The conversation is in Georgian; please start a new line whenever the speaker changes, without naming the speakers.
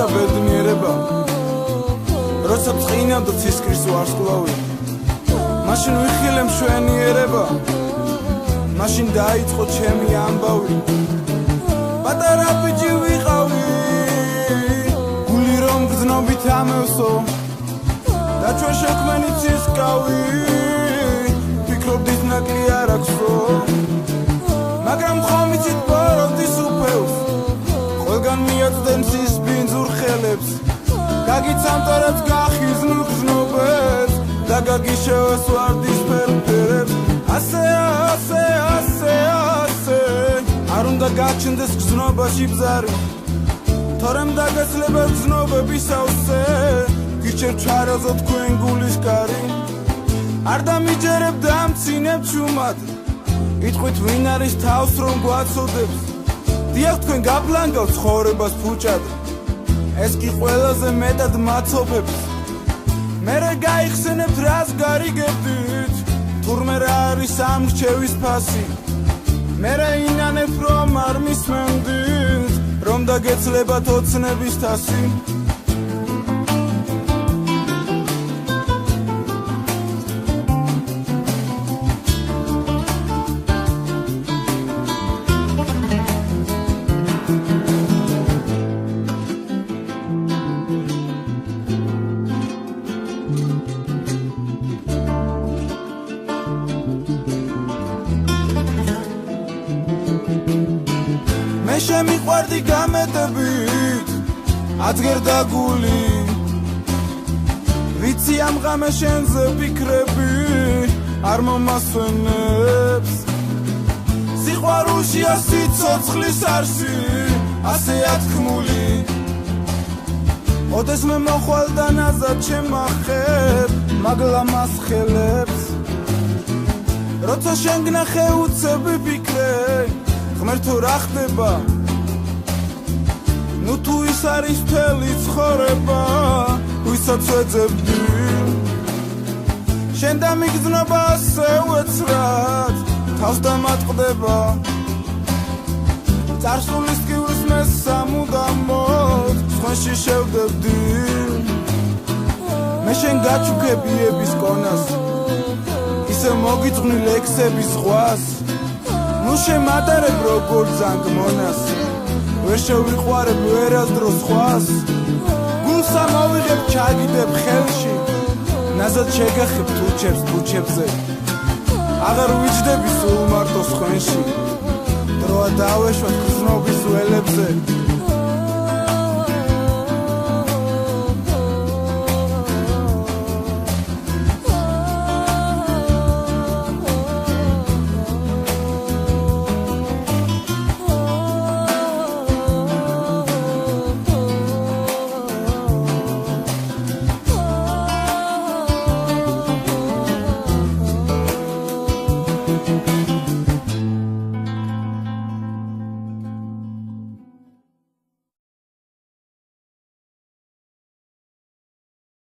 და ბედნიერება როცა წინავ და ცისკრის ვარსკვლავი მაშინ ვიხილე მშვენიერება მაშინ დაიწყო ჩემი ამბავი პატარა ბიჭი ვიყავი გული რომ გზნობით ამევსო და ჩვენ შექმენი ცისკავი ფიქრობდით ნაკლი არ აქვსო მაგრამ ხომ იცით ბოროტის უფევს ყველგან მიაწვდენ მზის ბინძურ ხელებს გაგიცამტარებს გახიზნურ გზნობებს და გაგიშევეს ვარდის ფერფერებს ასე არ უნდა გაჩნდეს გზნობაში ბზარი თორემ დაგეცლება გზნობების ავსე გიჩერ ჩარაზო თქვენ გულის კარი არ დამიჯერებ და მცინებ ჩუმად იტყვით ვინ არის თავს რომ გვაცოდებს დიახ თქვენ გაპლანგავ ცხოვრებას ფუჭად ეს კი ყველაზე მეტად მაცობებს მერე გაიხსენებთ რას გარიგებდით თურმე რა არის ამ რჩევის ფასი მერე ინანებთ რომ არ მისმენდით რომ დაგეცლებათ ოცნების თასი მე შემიყვარდი გამეტებით აცგერდა გული ვიცი ამ ღამე შენზე ფიქრები არ მომასვენებს სიყვარულშია სიცოცხლის არსი ასეა თქმული ოდეს მე მოხვალ და ნაზად შემახებ მაგლა მასხელებს როცა შენ გნახე უცები ფიქრე ღმერთო რა ხდება ნუ თუ ის არის მთელი ცხოვრება ვისაც ვეძებდი შენ დამიგზნობა ასე უეცრად თავს დამატყდება წარსულის კიურის მე სამუდამოდ სხვენში შევდებდი მე შენ გაჩუქებიების კონას ისე მოგიძღვნი ლექსების ზღვას ნუ შემატარებ როგორ ზანგ მონას ვერ შევიყვარებ ვერასდრო სხვას გულსა მოვიღებ ჩაგიდებ ხელში ნაზად შეგახებ თუჩებზე აღარ ვიჯდები სულ მარტო სხვენში დროა დავეშვათ გზნობის ველებზე